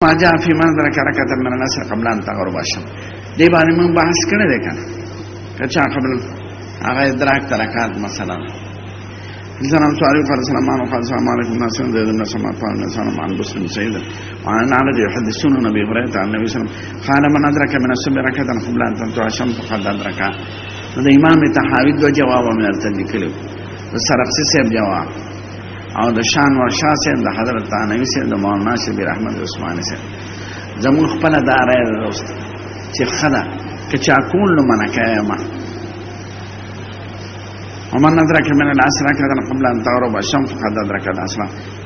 ما جاء في من ذكر ركعة من العصر قبل أن تغرب الشمس دې باندې موږ بحث کړی دی کنه کچا قبل هغه ادراک ترکات مثلا السلام عليكم السلام عليكم الناس ذي الناس ما قال الناس عن مسلم سيد وعن عدد يحدثون النبي هريرة عن النبي صلى الله عليه وسلم قال من أدرك من الصبح ركعة قبل أن تطلع الشمس فقد أدرك هذا إمام تحاوي دو جواب من التذكير السرقسي سيب جواب او د شان ورشا سے د حضرت ثانوی سے د مولانا شبیر احمد عثماني سے زمون خپل دار دوست چې خدا کچا کول نو منکه ما ومن ادرك من العصر كذا قبل ان تغرب الشمس قد ادرك العصر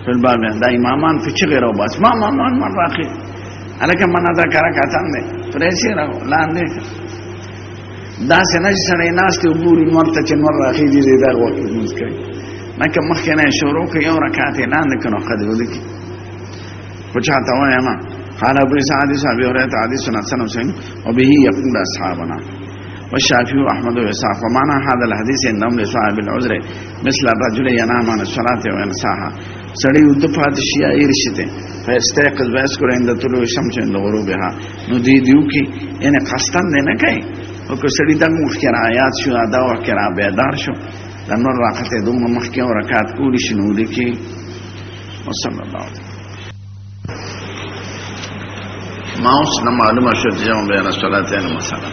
في الباب دا امامان في غير وبس ما راخي الک من ادرك رکعتان دي فريسي لاندې دا سنج سره ناس ته وګوري مرته چې نور راخي دي دا وخت مسکای مکه مخکنه شروع کې یو رکعت اعلان کړو قد ودی پچاته وایم قال ابو سعد صاحب اورته حدیث سنن حسین وبه يقول اصحابنا والشافعي واحمد واسحاق ومعنى هذا الحديث انهم لصاحب العذر مثل الرجل ينام عن الصلاه وينساها سړی ودفات شیا ارشته فاستيقظ ويذكر عند طلوع الشمس عند غروبها نو دیو کې ان قصدن نه کوي او که سړی د مخکره آیات شو ادا وکړه بیدار شو د نور راکته دوه مخکې رکعات کولی شنو دي کې وصلی الله ما اوس نه معلومه شو چې جمع بین الصلاتین مثلا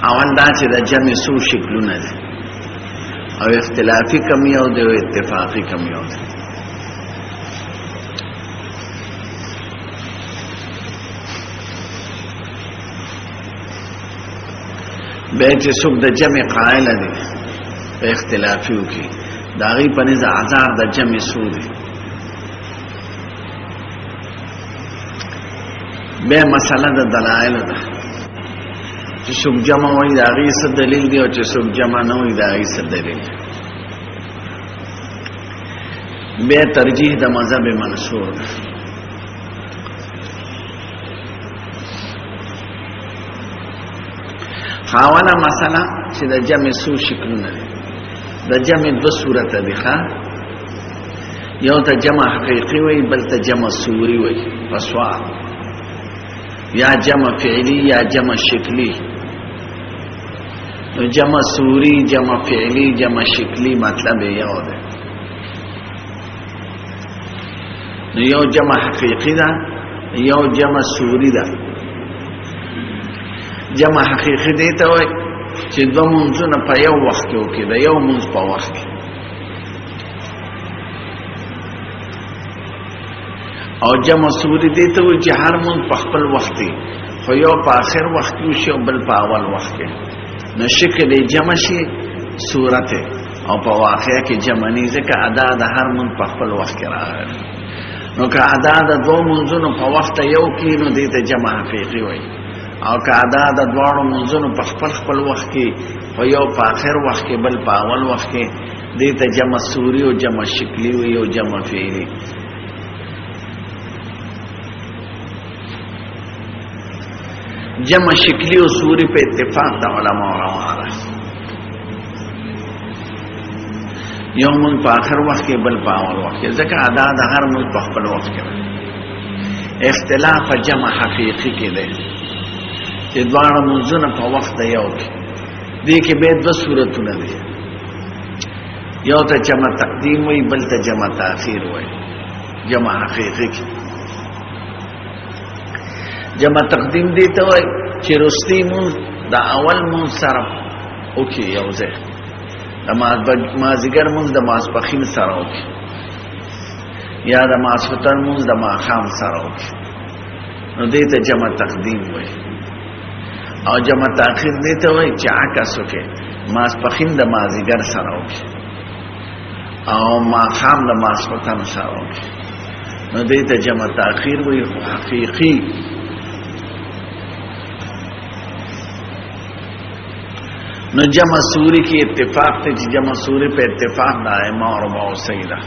اول دا چې د جمع سو شکلونه دي او اختلافي کم یو دی او اتفاقی کم یو دی به چې څوک د جمع قائل دي په اختلافیو کې داغي پنځ اعذار د جمع سوري به مسله د دلایل ده چې څوک جمع وایي داغي څه دلیل دی او چې څوک جمع نه وایي داغي څه دلیل به ترجیح د مذهب منصور خاوانا مسله چې د جمع سو شکلونه دي د جمع دو صورت دي ښا یو ته جمع حقيقي وي بل ته جمع صوري وي پسوا یا جمع فعلی یا جمع شکلی نو جمع صوري جمع فعلی جمع شکلی مطلب یو ده نو یو جمع حقيقي ده یو جمع صوري ده جمع حقيقي دی ته وای چې دوه منځونه په یو وخت کې وکړي دا یو منځ په وخت کې او جمع صوري دی ته وای چې هر منځ په خپل وخت کې خو یو په آخر وخت کې شي او بل په اول وخت کې نو شکل جمع شي صورت او په واقع کې جمع نه ځکه ادا د هر منځ په خپل وخت کې راغلی نو که ادا د دوه منځونو په وخت یو کې نو دی ته جمع حقيقي وای او که ادا د دواړو منځونو په خپل وخت کې او یو په آخر وخت کې بل په اول وخت کې دې ته جمع صوري او جمع شکلی وي او جمع فعلی جمع شکلی او صوري په اتفاق د علماء روانه یو من په آخر وخت کې بل په اول وخت کې ځکه ادا د هر من په خپل وخت کې اختلاف جمع حقيقي کې دی چې دواړه منځونه په وخت یو کې دي کې به دوه صورتونه دي یو ته جمع تقدیم وي بل ته جمع تاخير وي جمع حقيقي کې جمع تقدیم دي ته وي چې رستي مون د اول مون سره او کې یو ځای د مازیګر مون د ماسپخین سره او کې یا د ماسوتن مون د ماخام سره او کې نو دې ته جمع تقدیم وي او جمع تاخير دیتا وای چې عکس وکي ماسپخین د مازیګر سره وکي او ما خام د ماسپتن سره وکي نو دیتا جمع تاخير وای حقيقي نو جمع صوري کې اتفاق ته چې جمع صوري په اتفاق د ائمه او ربع سیده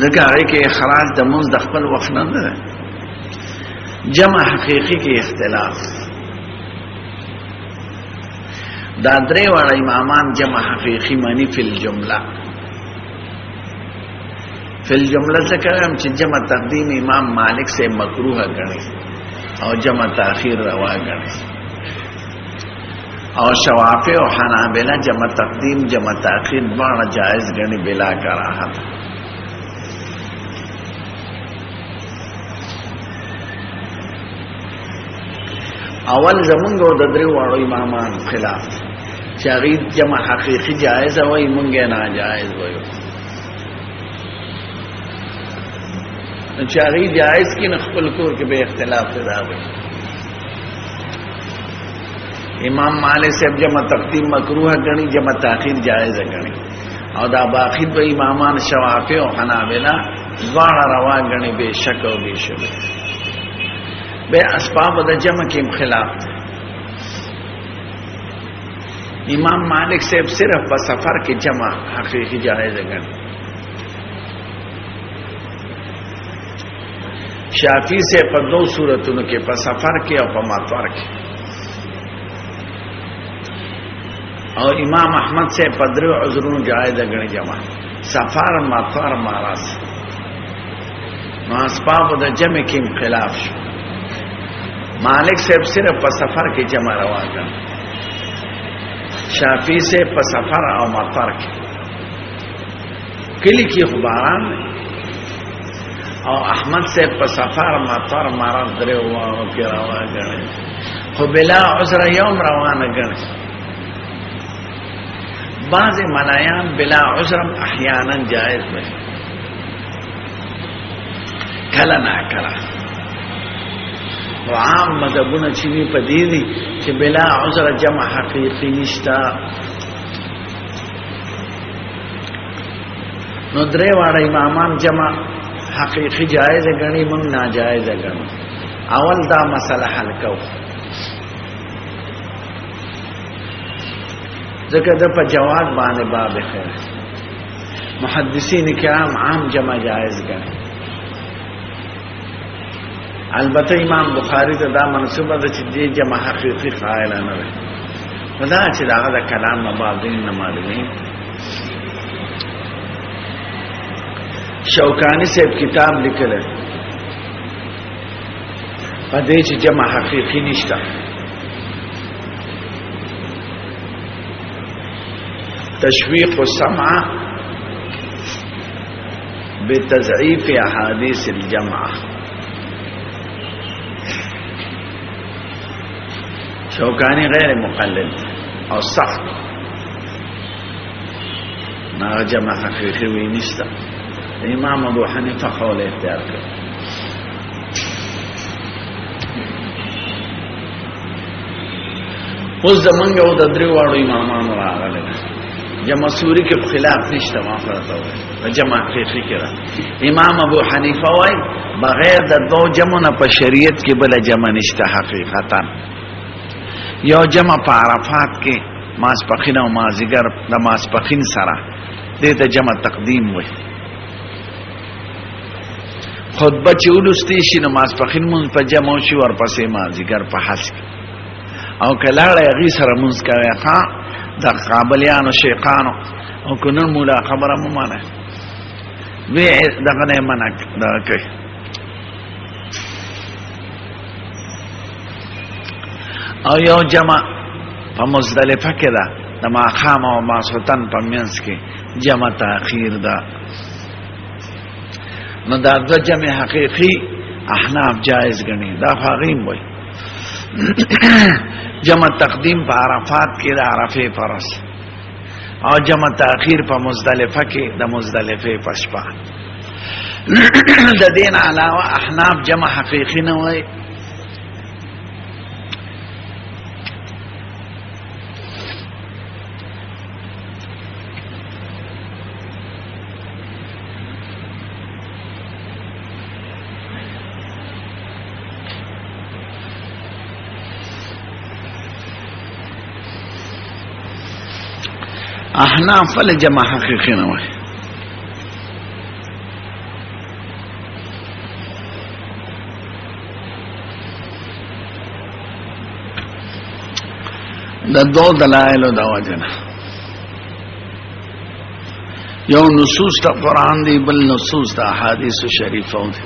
ځکه هغه کې اخراج د منځ د خپل وخت نه ده جمع حقيقي کې اختلاف دا درې واړه امامان جمع حقيقي معنی فی الجمله فی الجمله څخه هم چې جمع تقدیم امام مالک سے مکروه غني او جمع تاخير روا غني او شوافی او حنابلہ جمع تقدیم جمع تاخیر دواړه جائز غني بلا کراهت. اول زمونږ د درې واړو امامان خلاف چې هغه جمع حقيقي جائز وای مونږه ناجائز وایو. چې هغه جائز کې نه خپل کور کې به اختلاف راوي. امام مالک صاحب جمع تقدیم مکروه غني جمع تاخير جائز غني او دا باقی به امامان شوافی او حنابلہ دواړه روا غني به شک او به شبهه. بے اسباب د جمع کې خلاف ده. امام مالک صاحب صرف په سفر کې جمع حقيقي جائز غني. شافعی سے په دو صورتونو کې په سفر کې او په مطار کې او امام احمد سے په درو عذرونو جائز غني جمع سفر مطار ماراس. نو اسباب د جمع کې خلاف شو. مالک صاحب صرف په سفر کې جمع روا کړ. شافعی سے په سفر او مطار کې کلی کې خبران او احمد سے په سفر مطار مرض درې وو کې روا کړ. خو بلا عذر یوم روانه کړ. بعض منایان بلا عذر احیانا جائز وي کله نه کله. عام مذهبونه چې وی په دې دي چې بلا عذر جمع حقيقي نشتا. نو درې واړه امامان جمع حقيقي جائز غني مونږ ناجائز غنو. اول دا مسله حل کو ځکه د په جواب باندې باب خیر. محدثین کرام عام جمع جائز غني. البته امام بخاری ته دا منسوبه ده چې دې جمع حقيقي قائل نه وي. دا چې داغه د کلام مبادین نه معلومي. شوکانی صاحب کتاب لیکل په دې چې جمع حقيقي نشته. تشویق السمع بتضعيف احاديث الجمع. شوکانی غیر مقلد او سخت نا جمع حقیقی وی نشتا. امام ابو حنیفه قول اختیار کړ. اوس زمونږ او د درې واړو امامانو راغله جمع سوری کې خلاف نشته. ما فرته وای جمع حقیقی کړه. امام ابو حنیفه وای بغیر د دو جمعونه په شریعت کې بل جمع نشته حقیقتا. یو جمع په عرفات کې ماسپخین او مازیګر د ماسپخین سره دې ته جمع تقدیم وای. خطبه چې ولستې شي نو ماسپخین مونږ په جمع شي ورپسې مازیګر په حس او کلاړه غي سره مونږ کوي ښا د قابلیانو شیخانو او کنن مولا خبره مو مانه وی دغه نه منک دا کوي. او یو جمع په مزدلفه کې ده د ماخام او ماسوتن په منځ کې جمع تاخير ده. نو دا د جمع حقيقي احناف جائز غني. دا فقیم وای جمع تقدیم په عرفات کې د عرفه فرض او جمع تاخير په مزدلفه کې د مزدلفه پښپا. د دین علاوه احناف جمع حقيقي نه وای. احناف فل جمع حقيقي نه وای. د دو دلایل د وجنه یو نصوص تا قرآن دی بل نصوص تا حدیث شریفو دی.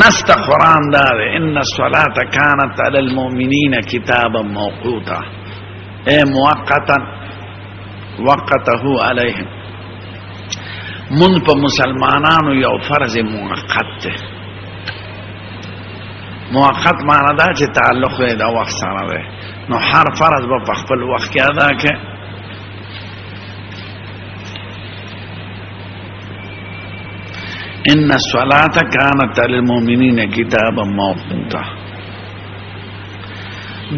نست قرآن دار ان الصلاة كانت على المؤمنین کتابا موقوتا، اے موقتا وقته علیہم. من پا مسلمانانو یو فرض موقت تے. موقت معنی دا چه تعلق دا وقت سره ده، نو هر فرض با پخپل وقت کی ادا که. ان الصلاة كانت للمؤمنین کتابا موقوتا.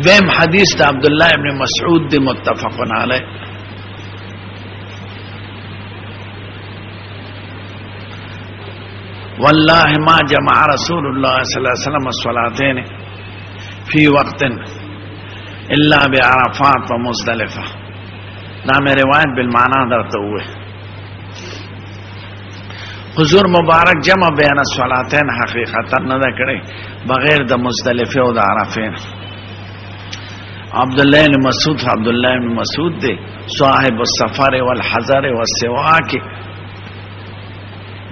دیم حدیث دا عبداللہ ابن مسعود دی متفقن علیہ. والله ما جمع رسول الله صلی اللہ علیہ وسلم الصلاتین فی وقت الا بعرفات و مزدلفہ. نام روایت بالمعنی درتا ہوئے. حضور مبارک جمع بین الصلاتین حقیقتا ندا کرے بغیر دا مزدلفہ و دا عرفین. عبداللہ بن مسعود دے صاحب السفر والحضر والسواک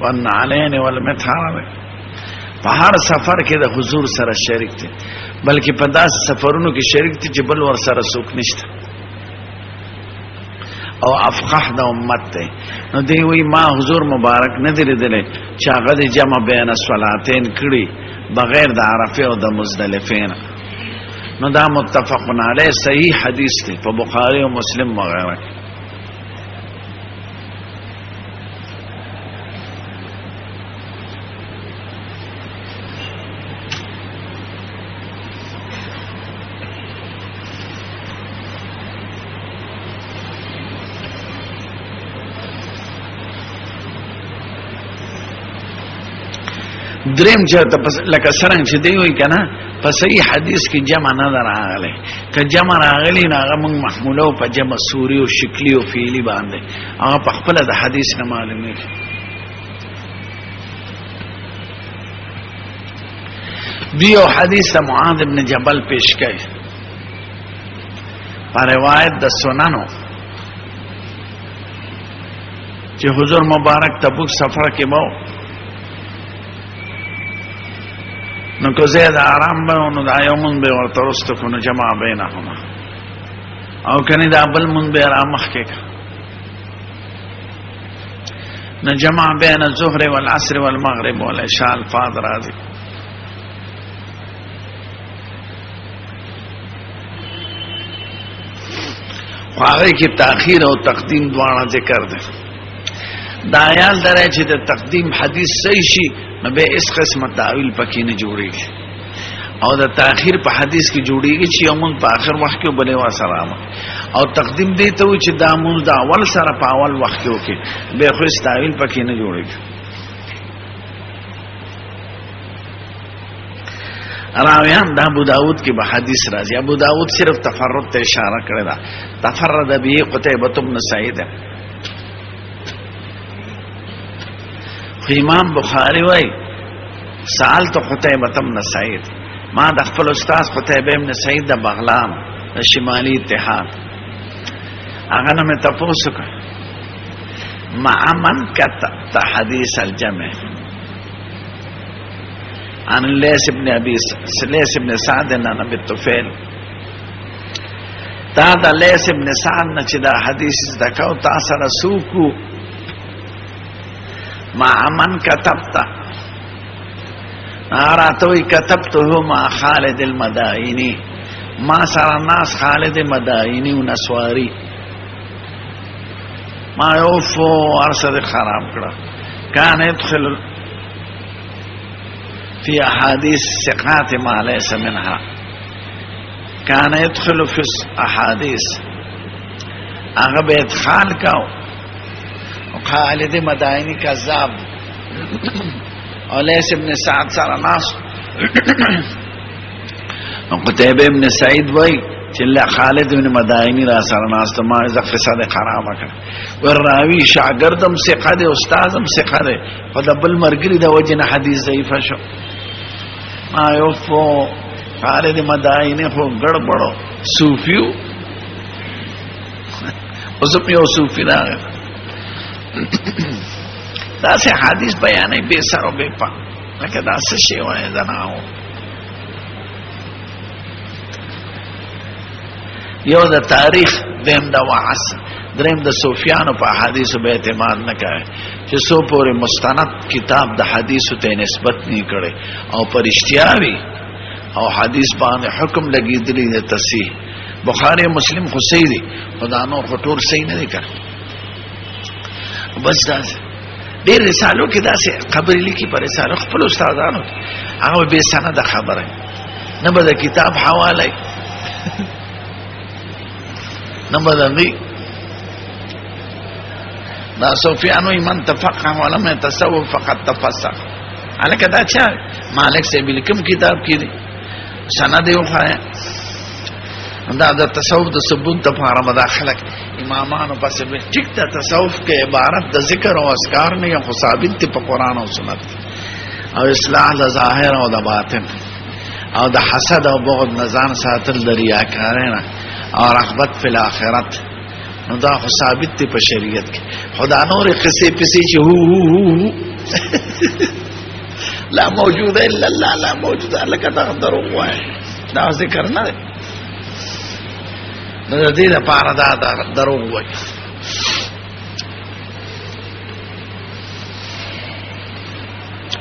والنعلین والمطهر. په هر سفر کې د حضور سره شریک دي، بلکې په داس سفرونو کې شریک دي چې بل ور سره څوک نشته او افقه د امت دی. نو دی وی ما حضور مبارک نه دی لیدلی چې هغه د جمع بین الصلاتین کړي بغیر د عرفه او د مزدلفه نه. نو دا متفقن علیه صحیح حدیث دی په بخاری او مسلم وغیرہ. دریم چرته لکه څنګه چې دی وی کنه په صحیح حدیث کې جمع نه راغلی، که جمع راغلی نه هغه موږ محموله او په جمع سوری او شکلی او فعلی باندې هغه په خپل د حدیث نه معلومه. دیو حدیث معاذ ابن جبل پیش کړي په روایت د سننو چې حضور مبارک تبوک سفر کې وو. نو که زید آرام به نو دا یومون به ورترست کنو جمع بینهما او کنی دا بل من به رامخ که نو جمع بین الظهر والعصر والمغرب والعشاء الفاظ راضی. خواهی که تاخیر او تقدیم دوانا ذکر ده. دا آیال داره چې د تقدیم حدیث صحیح شي نو به اس قسم تعویل پکې نه جوړیږي، او د تاخير په حدیث کې جوړیږي چې یومن په آخر وخت کې بلې وا سلام او تقدیم دی ته چې دا مونږ د اول سره په اول وخت کې وکي به خو تعویل پکې نه جوړیږي. راویان د ابو داود کې به حدیث راځي. ابو داود صرف تفرد ته اشاره کړی دا، تفرد به قتيبة بن سعيد. امام بخاری وای سألت قتيبة بن سعيد، ما د خپل استاد قتيبة بن سعيد د بغلان د شمالي اتحاد هغه نه مې تاسو کو مع من كتبت حديث الجمع عن ليس بن سعد عن ابي الطفيل. دا د ليس بن سعد نه چې دا حدیث دکاو تاسو رسوکو مع من كتبت ناراتوی كتبته مع خالد المدائني، ما سر الناس خالد مدائني و نسواری ما یوفو ارسد خراب کرا. كان يدخل في احاديث ثقات ما ليس منها، كان يدخل في احاديث اغب ادخال کاو. خالد مدائنی کذاب اور لیس ابن سعد سارا ناس قتیبہ ابن سعید وی چلے خالد ابن مدائنی را سارا ناس تو ما ازا فساد خرابہ کر والراوی شاگردم سقہ دے استازم سقہ دے خدا بل مرگری دا وجن حدیث ضعیفہ شو ما یوفو خالد مدائن خو گڑبڑو صوفیو اوسم یو صوفی راغ دا سه حدیث بیانې به سره به پا لکه دا څه شی وای زناو یو د تاریخ دیم د وعص دریم د صوفیانو په حدیث به اعتماد نه کوي چې سو پورې مستند کتاب د حدیث ته نسبت نه کړي او پرشتیاوي او حدیث باندې حکم لګیدلی د تصحیح بخاری مسلم خو صحیح دي خدا نو خطور صحیح نه دي کړ بس دا ډېر رسالو کې داسې خبرې لیکي پر رسالو خپل استادانو هغه به سند خبره نه به د کتاب حواله نه به دغه دا صوفیانو ایمان تفقه ولم يتصوف فقط تفسق الکه دا چا مالک سے بلکم کتاب کې دي سند یو خای دا د تصوف د ثبوت لپاره مداخله امامانو پسې به ټیک ته تصوف کې عبارت د ذکر او اذکار نه یو ثابت ته په قران او سنت او اصلاح د ظاهر او د باطن او د حسد او بغض نزان ساتل د ریاکارانه او رغبت فی الاخرت نو دا ثابت ته په شریعت کې خدا نور قصې پسې چې هو لا موجود الا الله لا موجود لکه دا درو وای دا ذکر نه د دې لپاره دا درو وای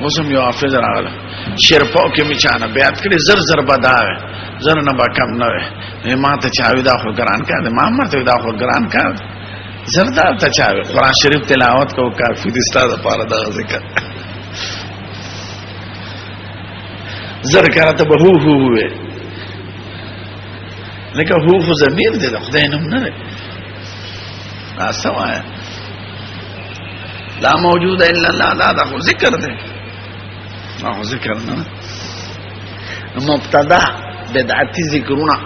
اوسم یو حافظ راغله شرپو کې میچانه بیات کړي زر زر بداوي زر نه با کم نه وي ما ته چاوي دا خو ګران کړه ما ته دا خو ګران کړه زر دا ته چاوي قران شریف تلاوت کو کافی دي ستاسو لپاره دا ذکر زر کرته به هو لکه هو خو ضمیر دی د خدای نوم نه دی دا سوای لا موجود الا الله دا خو ذکر دی دا خو ذکر نه مبتدا بدعتی ذکرونه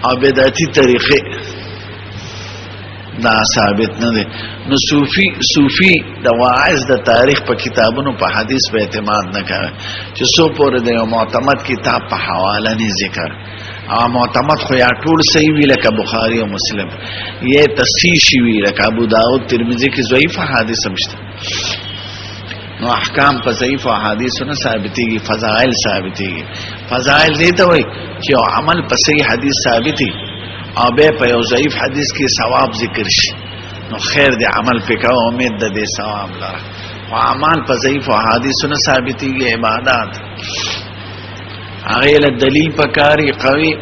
او بدعتی طریقې دا ثابت نه دي نو صوفي د واعظ د تاریخ په کتابونو په حدیث په اعتماد نه کوي چې سو پورې د یو معتمد کتاب په حواله نه ذکر او معتمد خو یا ټول صحیح وی لکه بخاری او مسلم یې تصحیح شي وی لکه ابو داود ترمذی کې ضعیف حدیث همشته نو احکام په ضعیف حدیثونو ثابتېږي فضائل ثابتېږي فضائل دې ته وایي چې عمل په صحیح حدیث ثابتي او به په یو ضعیف حدیث کې ثواب ذکر شي نو خیر دې عمل پکاو امید ده دې ثواب لره او اعمال په ضعیف حدیثونو ثابتېږي عبادت هغه له دلیل پکاري قوي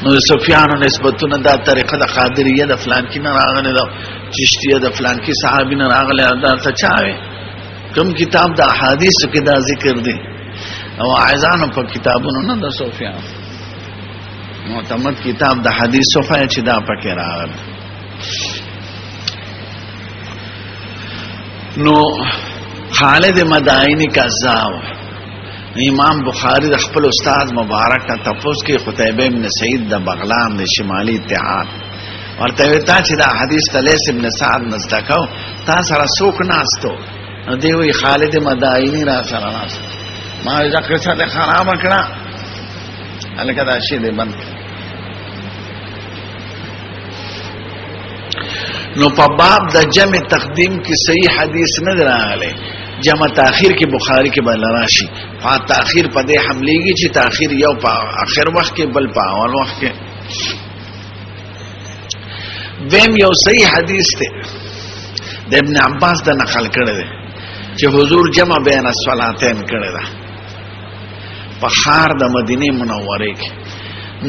نو سفیانو نسبتونه دا طریقه د قادریه د فلان کې نه راغله د چشتیه د فلان کې صحابي نه راغله دا ته چاوي کوم کتاب د احادیث کې دا ذکر دي او اعزان په کتابونو نه د سفیان معتمد کتاب د حدیث صفه چې دا پکې راغله نو خالد مدائنی کذاب امام بخاری د خپل استاد مبارک ته تفوس کې قتیبه ابن سعید د بغلان د شمالي اتحاد ورته وتا چې دا حدیث تلیس ابن سعد نزدکاو تا سره څوک ناستو دی وی خالد مدائنی را سره ناست ما ذکر سره خراب کړه الکه دا شی دی بند نو په باب د جمع تقدیم کې صحیح حدیث نه راغلی جمع تاخير کې بخاری کې بل راشي په تاخير په دې حملېږي چې تاخير یو په اخر وخت کې بل په اول وخت کې دیم یو صحیح حدیث ته د ابن عباس د نقل کړی دی چې حضور جمع بین الصلاتین کړی دا په خار د مدینه منوره کې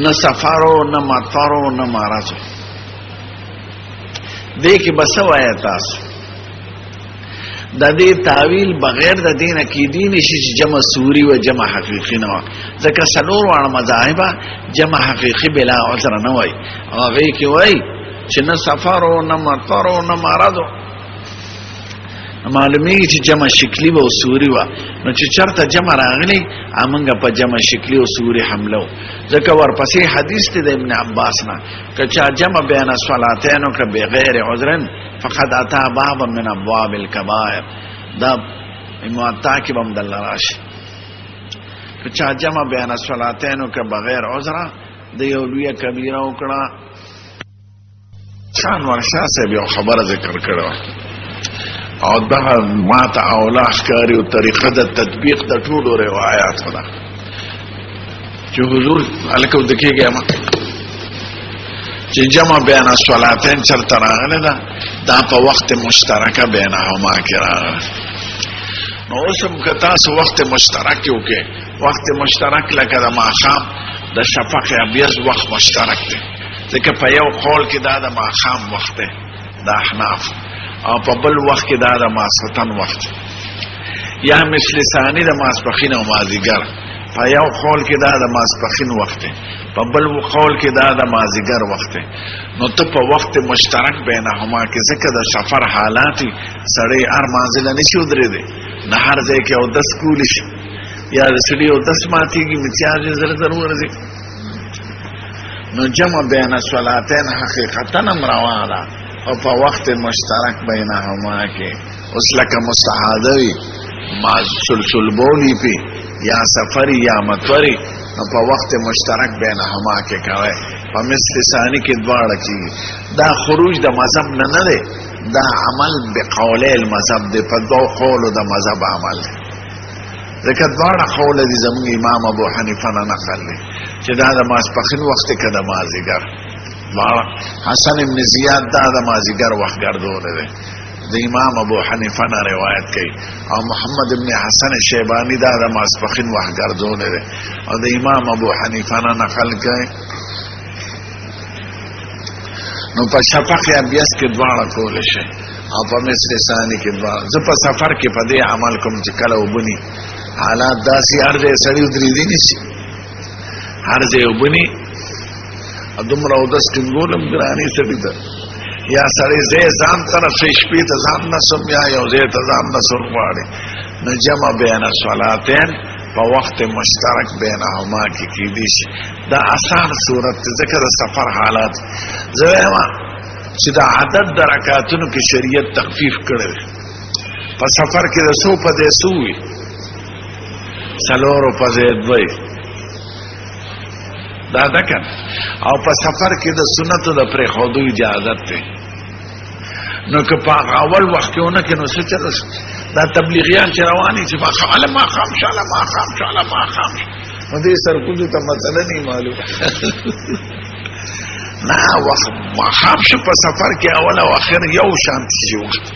نه سفرو نه مطرو نه مرزو دې کې بس وایي تاسو د دې تعویل بغیر د دین کې دین شي جمع سوری و جمع حقیقی نه ځکه سلور وړ مذاهب جمع حقیقی بلا عذر نه وای هغه کې وای چې نه سفر او نه مطر او نه مرض معلومی چې جمع شکلی و سوری و نو چې چرته جمع راغلی امنګ په جمع شکلی او سوری حمله ځکه ورپسې حدیث ته د ابن عباس نه کچا جمع بین الصلاتین او بغیر عذر فقد اتى بابا من ابواب الكبائر دا موطا کې بم دل راشي که چا جمع بین الصلاتین که بغیر عذر د یو لوی کبیره وکړه. شان ورشا صاحب یو خبره ذکر کړو او دا ما ته اولاح کاری او طریقه د تطبیق د ټولو روایت ده چې حضور الکو دکېږي ما چې جمع بین الصلاتین چرته راغله دا په وخت مشترکه بینهما کې راغله. نو اوسم که تاسو وخت مشترک یو کې وخت مشترک لکه د ماښام د شفق ابیض وخت مشترک دی ځکه په یو قول کې دا د ماښام وخت دی د احناف او په بل وخت کې دا د ماسختن وخت یا مثل ثانی د ماسپخین او مازیګر په یو قول کې دا د ماسپخین وخت دی په بل قول کې دا د مازیګر وخت دی. نو ته په وخت مشترک بینهما کې ځکه د سفر حالات سړی هر منزل نشي ودرېدی نه هر ځای کې او 10 کول شي یا د سړي او 10 ماتېږي امتیاز زر ورځي. نو جمع بین الصلاتین حقیقتا امروالا او په وخت مشترک بینهما کې اوس لکه مستحاضوی ما سلسل بولی پی یا سفری یا متوری نو په وخت مشترک بینهما کې کوي په مثل ثانی کې دواړه کیږي. دا خروج د مذهب نه دی دا عمل بقوله المذهب دی په دوه قولو د مذهب عمل دی ځکه دواړه قول دي زموږ امام ابو حنیفه نه نقل دی چې دا د ماسپخین وخت کې د مازیګر حسن ابن زیاد دا د مازیګر وخت ګرځولې دی د امام ابو حنیفه نه روایت کوي او محمد ابن حسن شیبانی دا د ماسپخین وخت ګرځولې دی او د امام ابو حنیفه نه نقل کوي. نو په شفق ابیض کې دواړه کول شي او په مثل ثانی کې دواړه. زه په سفر کې په دې عمل کوم چې کله وبني حالات داسې هر ځای سړی ودرېدی نشي هر ځای وبني دومره اودس ټینګولم ګرانې سړي ته یا سړی ځان طرف شپې ته ځان نسم یا یو ځای ته ځان نسم غواړي. نو جمع بین الصلاتین په وخت مشترک بینهما کې کېدی شي. دا آسان صورت ذکر سفر حالات زویما چې دا عدد د رکعاتونو کې شریعت تخفیف کړی په سفر کې د 100 په دې سوي سلورو په زید وای دا دکن او په سفر کې د سنتو د پرې خودو اجازه ده. نو که په اول وخت کې ونه کې نو څه چلو دا تبلیغیان چې رواني چې ما خام شاله نو دې سرکوزو ته مسله نه معلومه نه وخت ما خام شو په سفر کې اول او اخر یو شانت شي وخت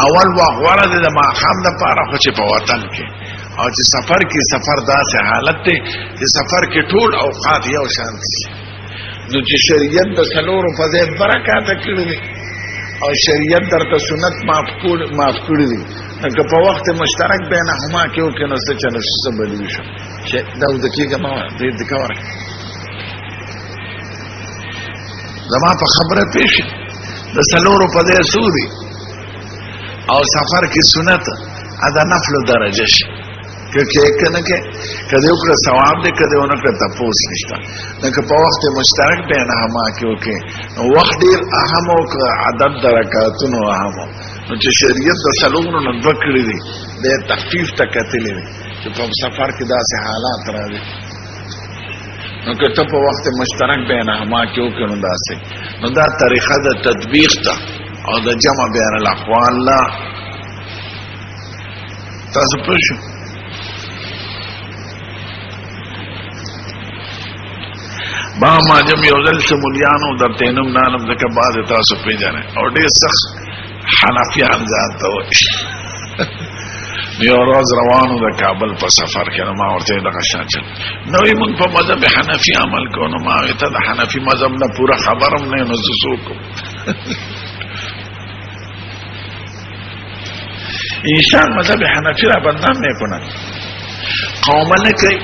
اول وخت ورته د ما خام د پاره خو چې په وطن کې او چې سفر کې سفر داسې حالت دی چې سفر کې ټول اوقات یو شانت شي. نو چې شریعت د سلورو په ځای برکات کړی دی او شریعت درته سنت معاف کړی دی که په وخت مشترک بینهما کې او کې نو څه چلو څه بدلی شو چې دا د کېګه ما دې د کار زما په خبره پېښ د سلورو په ځای سوري او سفر کې سنت ادا نفل درجه شي که کنه کې کله یو کړه ثواب دې کله ونه کړه تاسو نشته نو په وخت مشترک بینهما کې او کې وخت ډیر اهم او عدد درکاتونو اهم نو چې شریعت د سلوونو نه وکړي دي د تخفیف تکتلې چې په سفر کې داسې حالات راځي نو که ته په وخت مشترک بینهما کې او کې نو داسې نو دا طریقه د تطبیق ته او د جمع بین الاقوال لا تاسو پوښتنه با ماجم یو ځل شمولیانو در تینم نانم ځکه بعض تاسو پیژنئ او ډېر سخت حنفیان ځان ته وایي یو ورځ روانو د کابل په سفر کې ما ورته دغه شان چل نوې موږ په مذهب حنفي عمل کوو نو ما ته د حنفي مذهب نه پوره خبرم نه نو زه څوک انسان مذهب حنفي را بدنام میکنن قوم نه کوي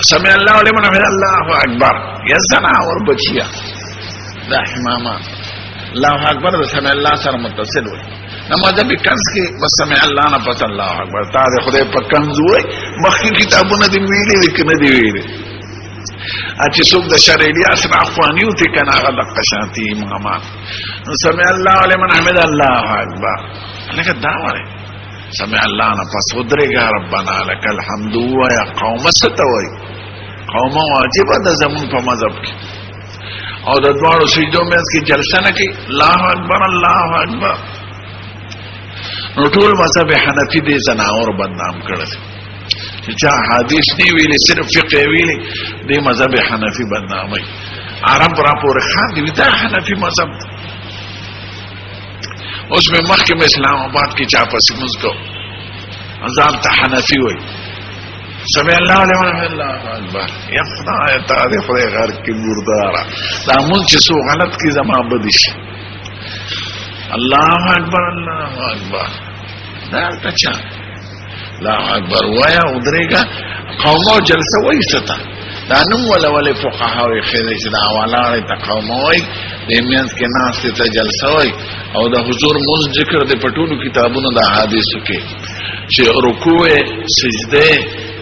سمع الله لمن حمده الله اکبر یا زنا اور بچیا دا امامان الله اکبر سمع الله سره متصل وي نماز به کنز کې بس سمع الله نه پس الله اکبر تا دې خدای په کنز وي مخکې کتابونه دې ویلي کنه دې ویلي اچ څوک د شریعت سره اخوانیو ته کنه هغه د قشانتی امامان سمع الله لمن حمده الله اکبر لکه دا وره سمع الله نه پس ودرېږه ربنا لك الحمد ويا قوم ستوي قوم واجب ده زمون په مذهب کې او د دوړو سجدو مېز کې جلسه نه کوي الله اکبر الله اکبر نو ټول مذهب حنفي دې زناور بدنام کړل چې حدیث دی ویلي صرف فقه ویلي دې مذهب حنفي بدنامي عرب را پورې خان دي دا حنفي مذهب اوس په مخکې اسلام آباد کې چا پس موږ کو ځان ته حنفي وای سمع الله لمن الله اکبر یا خدای تعالی خدای غر کې مردارا دا مونږ چې سو غلط کی زما بدیش الله اکبر الله اکبر دا تچا الله اکبر ویا ودرېګه قومو جلسه وایستا دا نوم ولا فقها وي خیر چې دا والاړه تقوم وي د میانس کې ناس ته جلسه وي او د حضور مون ذکر د پټولو کتابونو د احادیثو کې چې رکوع سجده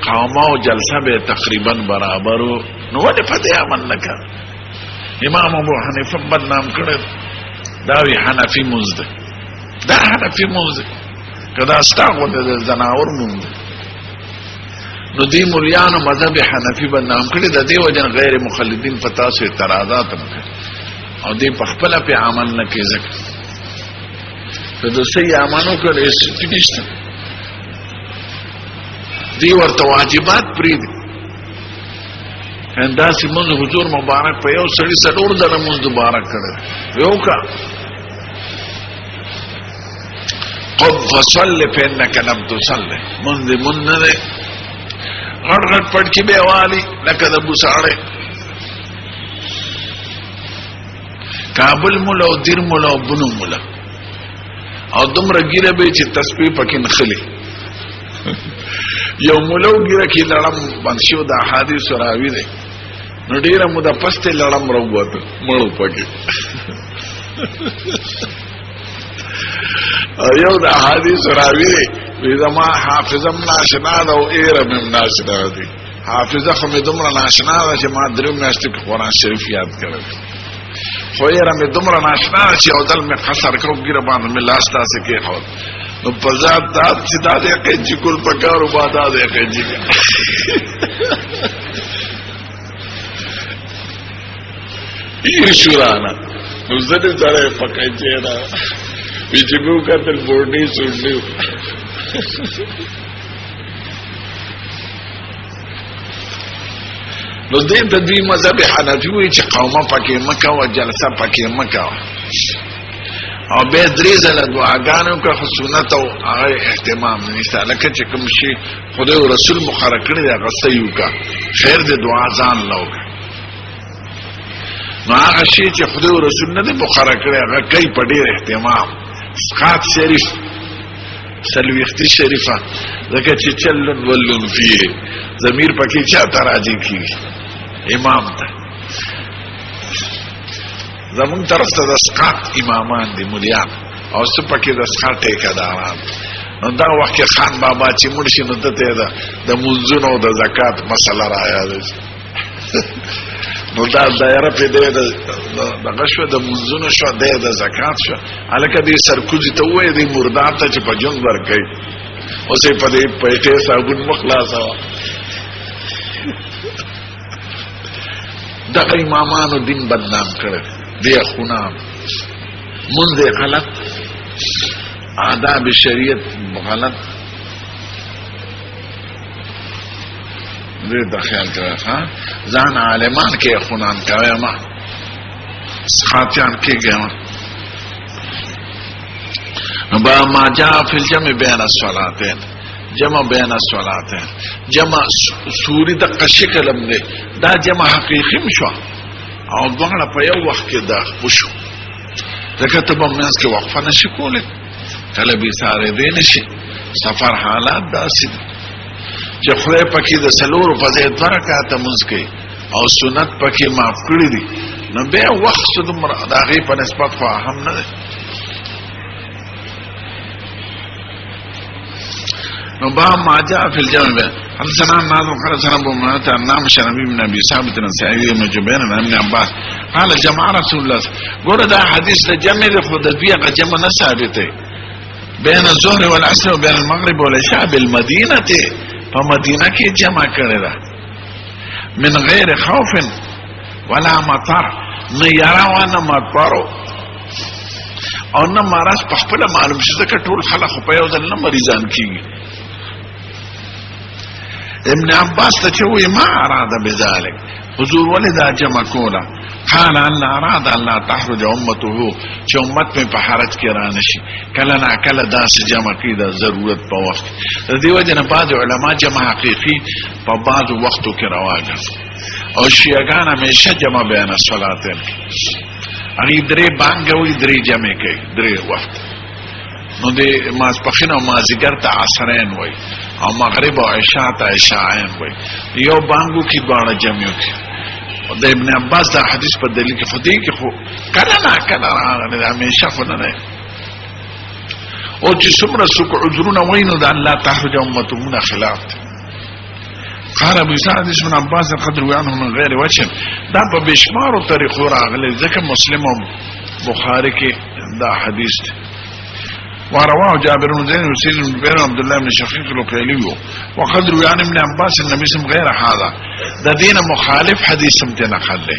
قوم او جلسه به تقریبا برابرو نو ولې فتح عمل نکړ امام ابو حنیفه بدنام کړ دا وی حنفي مزد دا حنفي مزد کدا استغفر د زناور مونږ نو دی مولیانو مذهب حنفی بدنام کړي د دې وجن غیر مخلدین پتا سو اعتراضات هم او دې په خپل په عمل نه کې ځکه ته د سې امانو کړي ستګشت دی ورته واجبات پری دي انده سیمون حضور مبارک په یو سړي سړور د موږ مبارک کړي یو کا قد فصل فانك لم تصلي منذ منذ غړ غړ پټ کې به والی لکه د بوساړې کابل مولا او دیر مولا او بنو مولا او دومره ګیره به چې تسبیح پکې نخلي یو مولا ګیره کې لړم باندې د احادیث راوي دي نو ډیره مو د پسته لړم راووت مړ پکې یو د احادیث راوي دي ویزما حافظم ناشنا دا او ایرم ناشنا دی حافظه خو می دومره ناشنا ده چې ما درو میاشتې قرآن شریف یاد کړل خو ایرم دومره ناشنا چې او دل می قصر کو ګره باندې می لاس تاسو کې خو نو په ذات دا چې دا دې کې چې کول پکارو بادا دې کې چې ای شورانا نو زده زره پکای چې دا ویجبو کتل بورډي سوډیو نو دې د دې مذهب حنفي وی چې قومه پکې مکه او جلسه پکې مکه او به درې ځله دعاګانو کا سنت او هغه اهتمام نشته لکه چې کوم شي خدای او رسول مقرر کړی هغه صحیح کا خیر دې دعا ځان لوګ نو هغه شي چې خدای او رسول نه مقرر کړی هغه کوي په ډېر اهتمام سقات شریف سلویختی شریفه ذکر چې چلن ولن فيه ضمیر پکې چا تراجی کی امام ته زمون طرف ته د سقات امامان دي مليان او څه پکې د سقات ټیکداران نو دا وخت خان بابا چې مړ شي نو ته د منځونو او د زکات مسله رایا ده نو دا دایره په دې د غشو د منځونو شو د زکات شو الکه دې سرکوزي ته وې دې مردار ته چې په جون ورکې اوسې په دې پېټه صابون مخلاصه دا امامانو دین بدنام کړ دې خونه منځ غلط آداب شریعت غلط دې د خیال کړه ها ځان عالمان کې خونان کوي ما سخاتيان کې ګم با ما جاء في الجمع بين الصلاتين جمع بين الصلاتين جمع سوري د شکلم نه دا جمع حقيقي مشو او دغه په یو وخت کې دا وشو ځکه ته په منځ کې وقفه نشي کوله کله به ساره دې نشي سفر حالات داسې چې خدای پکې د سلور په ځای برکات مسکي او سنت پکې معاف کړی دي نو به وخت څومره د هغه په نسبت خو هم نه ده نو با ما جاء في الجمع حدثنا ناظم قال سنة ابو منات النام شرمي بن ابي ثابت الانصاري بن جبير بن ابن عباس قال جمع رسول الله ګوره دا حدیث د جمع د خود بیا جمع نه ثابته بین الظهر والعصر وبین المغرب والعشاء بالمدینه په مدینه کې جمع کړی دا من غیر خوف ولا مطر نه یرا ونه مطر او نه مرض په خپل معلوم شي ځکه ټول خلک په یو ځل نه مریضان کیږي. ابن عباس ته چې وی ما اراده بذلك حضور ولدا جمع کولا قال ان اراد الله تخرج امته چې امت په حرج کې را نشي کله نه کله داس جمع کی دا ضرورت په وخت د دې وجه نه بعض علما جمع حقيقي په بعض وختو کې رواجه او شیعاګان همیشه جمع بیان صلاتین اغي درې بانګوي درې جمع کوي درې وخت نو دې ماسپخین او مازیګر ته عصرین وای او مغرب او عشاء ته عشاءین وای یو بانګو کې باندې جمع کوي د ابن عباس دا حدیث په دلیل کې خدای کې خو کله نه کله راغلی همیشه خو نه او چې څومره څوک عذرونه وینو د الله تخرج امتهونه خلاف قال ابو سعد ابن عباس القدر وعنه من غیر وجه دا په بشمار او طریقو راغلی ځکه مسلم او بخاری کې دا حدیث دی. ورواه جابر بن زيد وسيد بن جبير وعبد الله بن شقيق الوكيلي وقد روى عن ابن عباس النبي صلى الله عليه وسلم غير هذا ده دين مخالف حديث سمته نقل له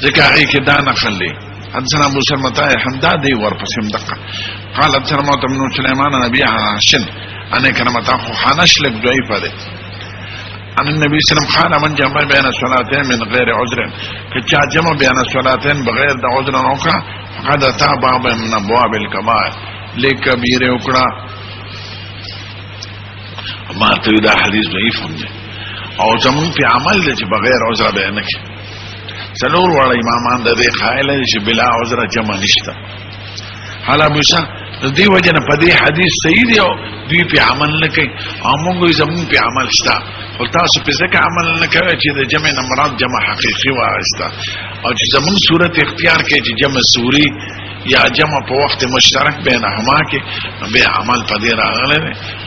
ذکر هي کې دا نقل له حدثنا ابو سلمة حمدان دی ورپسې دقه قال حدثنا موت بن سليمان نبي حنش انا كلمه اخو حنش لك ضعيف ده ان النبي صلى الله عليه وسلم قال من جمع بين الصلاتين من غير عذر كچا جمع بين الصلاتين بغیر د عذر نوکا فقد اتى باب من ابواب الكبائر لکبیر وکړه ما ته دا حدیث ضعیف هم دی او زمون په عمل د چې بغیر عذر به نه کی څلور وړ امامان د دې قائل چې بلا عذر جمع نشته حالا موسی د دې وجنه په دې حدیث صحیح دی او دوی په عمل نه کوي او موږ زمون په عمل شته او تاسو په ځکه عمل نه کوي چې د جمع نه مراد جمع حقيقي واسطه او چې زمون صورت اختیار کې چې جمع سوري یا جمع په وخت مشترک بینهما کې به عمل پدې راغله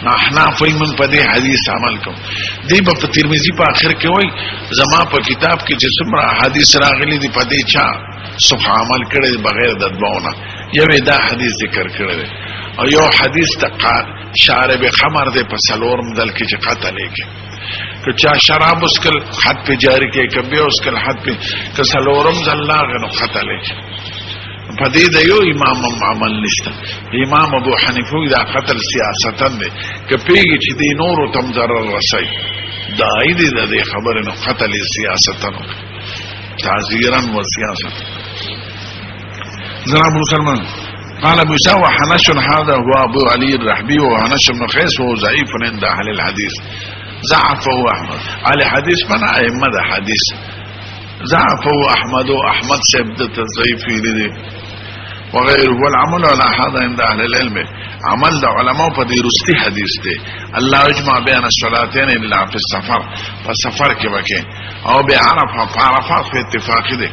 نه احناف من پدې حدیث عمل کوم دی په ترمذی په اخر کې وای زما په کتاب کې چې څومره حدیث راغلي دی پدې چا صح عمل کړي بغیر د دواونه یوه دا حدیث ذکر کړی او یو حدیث تقال شارب خمر دې په سلور مدل کې چې قتل کې که چا شراب اسکل حد په جاری کې کبه اسکل حد په کسلورم زلا غنو قتل کې پدې د یو امام عمل نشته امام ابو حنیفه دا قتل سیاستن دی کپیږي چې دی نور تم ضرر رسي دا ایدې د خبره نو قتل سیاستن تعذيرا وسياسه جناب مسلمان قال ابو سعد وحنش هذا هو ابو علي الرحبي وحنش بن قيس وهو ضعيف عند اهل الحديث ضعفه احمد على حديث من ائمه حديث ضعفه احمد واحمد سبد تضعيف لدي وغيره والعمل على هذا عند اهل العلم عمل د علماء په دې رستي حدیث دی الله اجمع بین الصلاتين الا في السفر فسفر کې وکي او به عرفات په اتفاق دي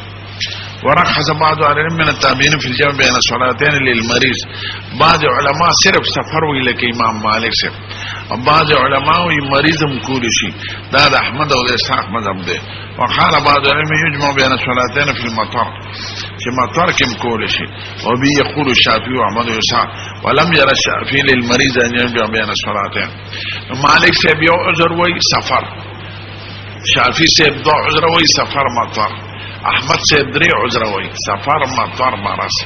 ورخص بعض العلم من التابعين في الجمع بين الصلاتين للمريض بعض علماء صرف سفر ویل کې امام مالک سے بعض علماء وی مریض مکول شي دا د احمد او اسحاق مذهب دی وقال بعض العلم يجمع بين الصلاتين في المطر چې مطر کې مکول شي او به يقول الشافعي واحمد واسحاق ولم ير الشافعي للمريض ان يجمع بين الصلاتين مالک سے یو عذر وی سفر شافعي سے دو عذر وی سفر مطر احمد سے درې عذر وی سفر مطر مرض